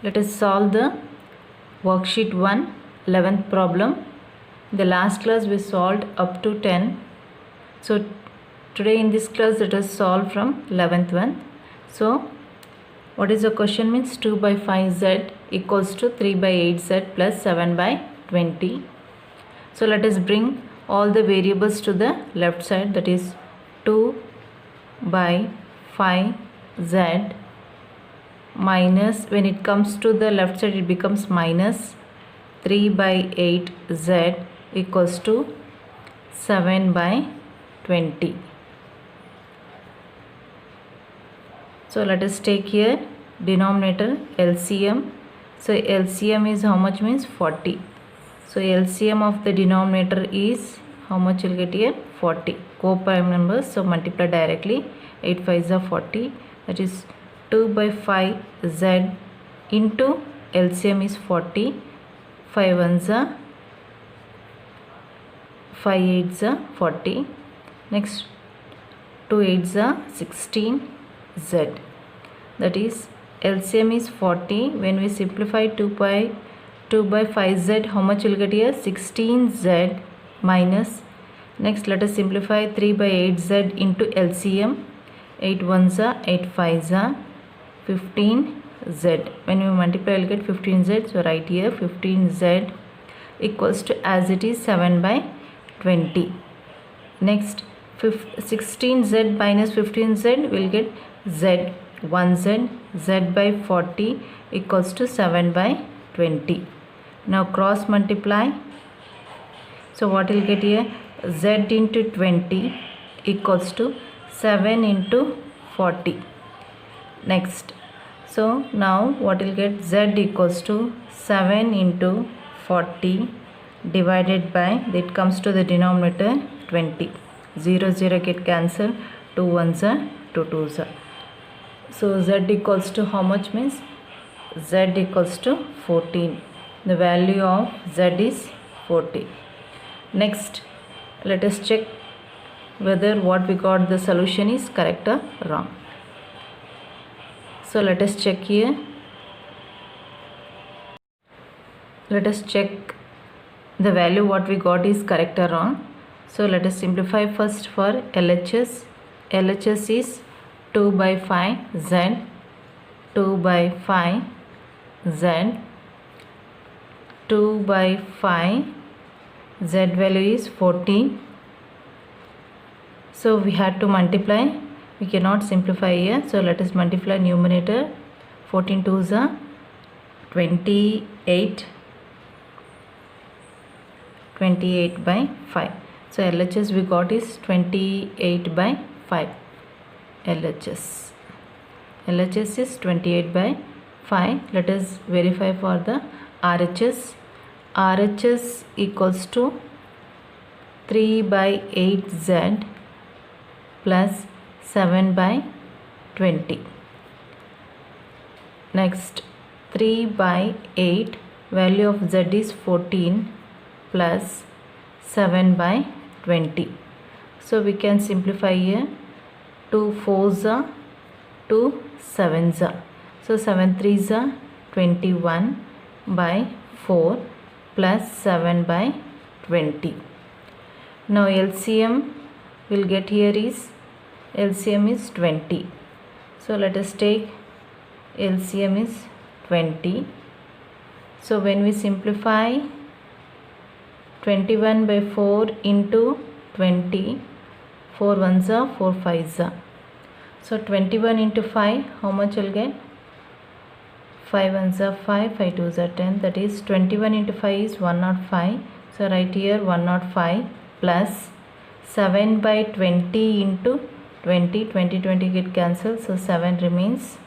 Let us solve the worksheet 1 11th problem. In the last class we solved up to 10. So today in this class let us solve from 11th one. So what is the question means 2 by 5z equals to 3 by 8z plus 7 by 20. So let us bring all the variables to the left side, that is 2 by 5z minus, when it comes to the left side it becomes minus 3 by 8z equals to 7 by 20. So let us take here denominator LCM. So LCM is how much means 40. So LCM of the denominator is how much you'll get here, 40. Co-prime numbers, so multiply directly. 8 5s are 40, that is 2 by 5z into LCM is 40. 5 1s are 5 8s are 40. Next 2 8s are 16z, that is LCM is 40. When we simplify 2 by 5z, how much will get here, 16z minus, next let us simplify 3 by 8z into LCM. 8 1s are 8 5s are 15z. When we multiply we'll get 15z, so right here 15z equals to, as it is, 7 by 20. Next 16z minus 15z will get z 1z, z by 40 equals to 7 by 20. Now cross multiply, so what will get here, z into 20 equals to 7 into 40. Next, so now what will get, z equals to 7 into 40 divided by, that comes to the denominator 20. 0 0 get cancelled, 2 1s are 2 2s are. So z equals to how much means, z equals to 14. The value of z is 40. Next let us check whether what we got the solution is correct or wrong. So let us check here. Let us check the value what we got is correct or wrong. So let us simplify first for LHS. LHS is 2 by 5z, 2 by 5z, 2 by 5, z value is 14. So we had to multiply, we cannot simplify here, so let us multiply numerator. 14 2s are 28, 28 by 5. So LHS we got is 28 by 5. LHS is 28 by 5. Let us verify for the RHS. RHS equals to 3 by 8z plus 7 by 20. Next 3 by 8, value of z is 14 plus 7 by 20. So we can simplify here. 2 4s are 2 7s are. So 7 3s are 21 by 4 plus 7 by 20. Now LCM will get here is, LCM is 20. So let us take LCM is 20. So when we simplify 21 by 4 into 20, 4 1s are 4 5s are. So 21 into 5, how much will get, 5 1s are 5, 5 2s are 10, that is 21 into 5 is 105. So right here 105 plus 7 by 20 into 20, 20 20 get cancelled, so 7 remains.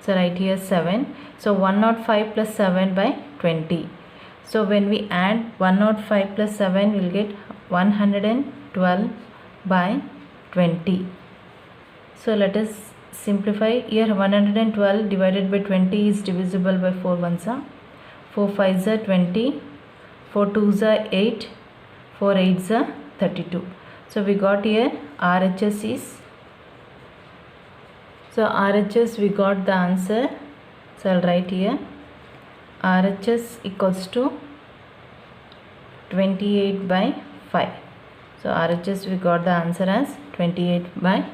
So right here 7. So 105 plus 7 by 20. So when we add 105 plus 7 we will get 112 by 20. So let us simplify here. 112 divided by 20 is divisible by 4 1s are 4 5s are 20, 4 2s are 8, 4 8s are 32. So we got here RHS is, so RHS we got the answer. So I'll write here RHS equals to 28 by 5. So RHS we got the answer as 28 by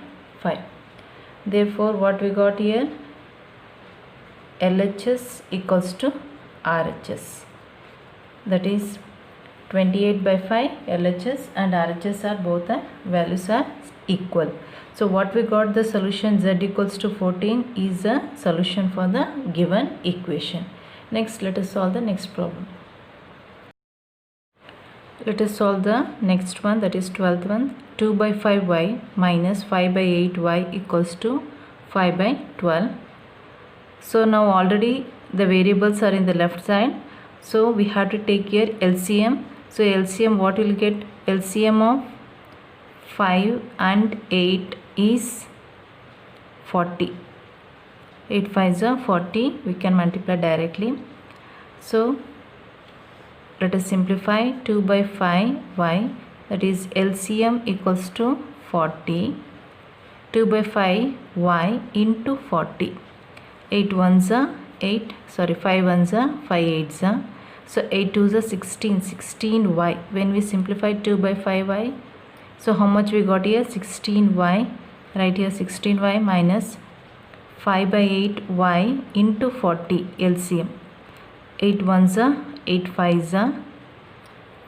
5. Therefore what we got here, LHS equals to RHS, that is 28 by 5. LHS and RHS are both the values are equal. So what we got, the solution Z equals to 14 is the solution for the given equation. Next, let us solve the next problem. Let us solve the next one, that is 12th one. 2 by 5y minus 5 by 8y equals to 5 by 12. So now already the variables are in the left side, so we have to take here LCM. So LCM, what will get? LCM of 5 and 8 is 40. 8 5s are 40. We can multiply directly. So let us simplify. 2 by 5y, that is LCM equals to 40. 2 by 5y into 40. 8 1s are 8, sorry 5 1s are 5 8s are. So 8 2s are 16, 16y. When we simplify 2 by 5y, so how much we got here? 16y. Right here 16y minus 5 by 8y into 40 LCM. 8 1s are 8 5s are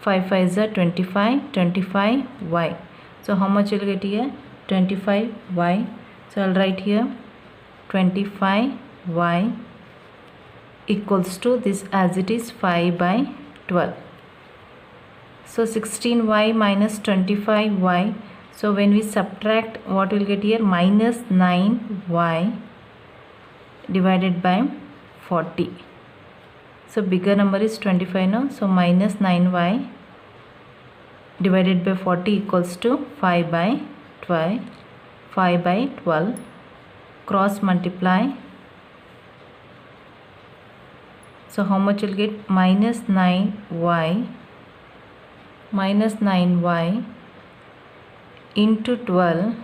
5 5s are 25, 25y. So how much will get here? 25y. So I'll write here 25y equals to this, as it is 5 by 12. So 16y minus 25y. So when we subtract, what will get here? Minus 9y divided by 40. So bigger number is 25 now. So minus 9y divided by 40 equals to 5 by 12. 5 by 12. Cross multiply. So how much will get? Minus 9y into 12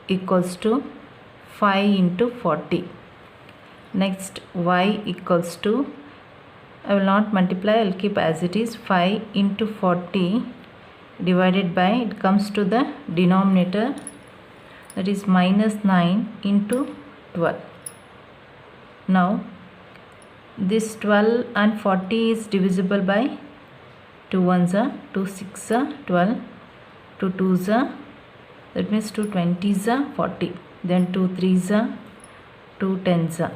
equals to 5 into 40. Next, y equals to, I will not multiply, I will keep as it is, 5 into 40 divided by, it comes to the denominator, that is minus 9 into 12. Now this 12 and 40 is divisible by 2 1s are 2 6 are 12, 2 2s are, that means 2 20s are 40, then 2 3s are 2 10s are.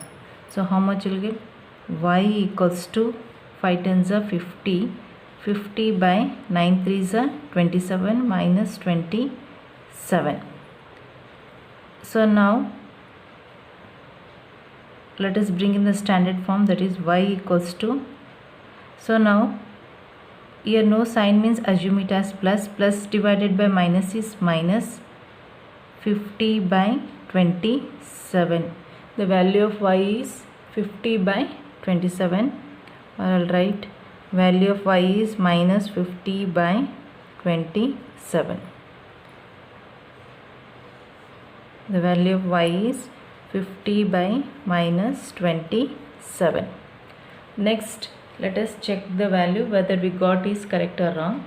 So how much will get? Y equals to 5 10s are 50, 50 by 9 3s are 27 minus 27. So now let us bring in the standard form, that is y equals to, so now here no sign means assume it as plus, plus divided by minus is minus, 50 by 27. The value of y is 50 by 27. I'll write value of y is minus 50 by 27. The value of y is 50 by minus 27. Next, let us check the value whether we got is correct or wrong.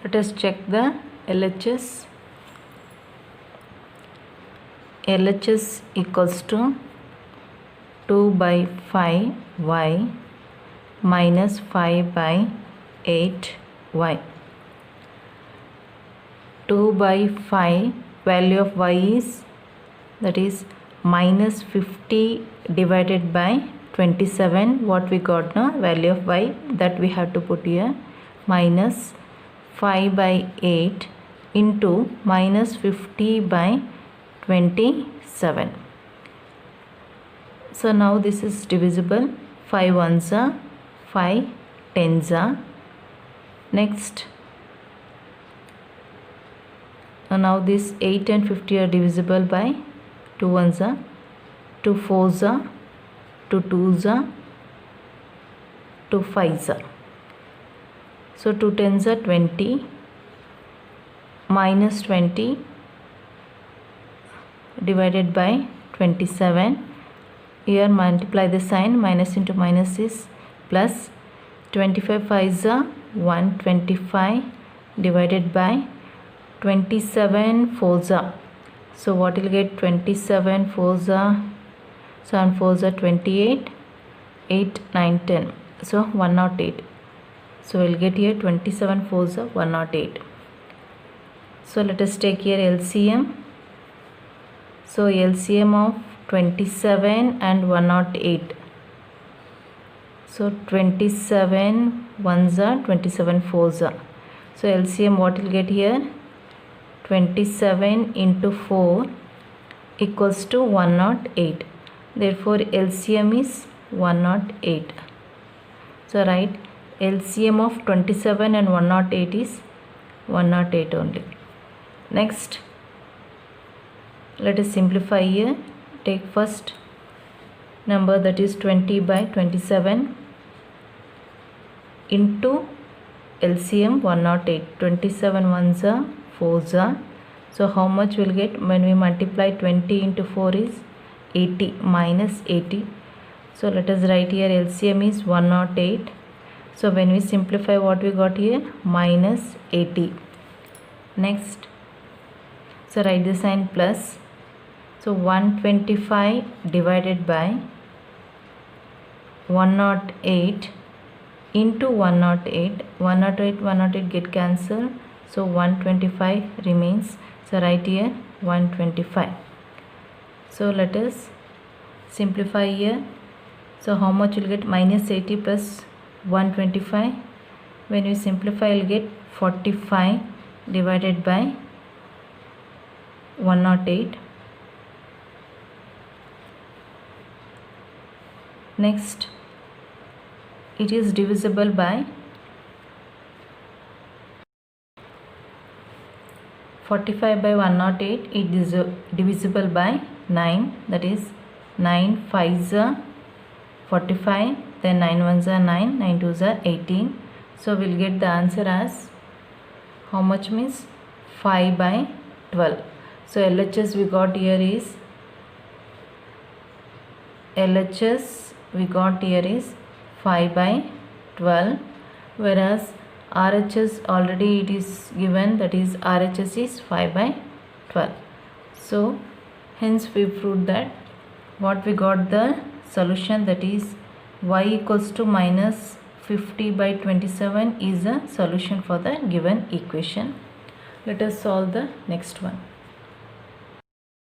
Let us check the LHS. LHS equals to 2 by 5y minus 5 by 8y. 2 by 5, value of y is, that is minus 50 divided by 27. What we got now? Value of y, that we have to put here, minus 5 by 8 into minus 50 by 27. So now this is divisible. 5 1s are 5 10s are. Next, so now this 8 and 50 are divisible by 2 1s are, 2 4s are, 2 2s are, 2 5s are. So 2 10s are 20, minus 20 divided by 27. here multiply the sign, minus into minus is plus. 25 5s are 125 divided by 27 4s are. So what will get 27 4s are 7 4s are 28, 8 9 10, so 108. So we'll get here 27 4s are 108. So let us take here LCM. So LCM of 27 and 108. So 27 1s are 27 4s are. So LCM what will get here? 27 into 4 equals to 108. Therefore LCM is 108. So write LCM of 27 and 108 is 108 only. Next, let us simplify here. Take first number, that is 20 by 27 into LCM 108. 27 1s are 4s are. So how much will get when we multiply 20 into 4 is 80 minus 80. So let us write here LCM is 108. So when we simplify, what we got here? Minus 80. Next, so write the sign plus. So 125 divided by 108 into 108. 108 get cancelled. So 125 remains. So write here 125. So let us simplify here. So how much will get? Minus 80 plus 125. When we simplify, we'll get 45 divided by 108. Next, it is divisible by 45 by 108. It is divisible by 9. That is 9 5s are 45. Then 9 1s are 9. 9 2s are 18. So we'll get the answer as how much? Means 5 by 12. So LHS we got here is 5 by 12, whereas RHS already it is given, that is RHS is 5 by 12. So hence we proved that what we got the solution, that is y equals to minus 50 by 27 is a solution for the given equation. Let us solve the next one.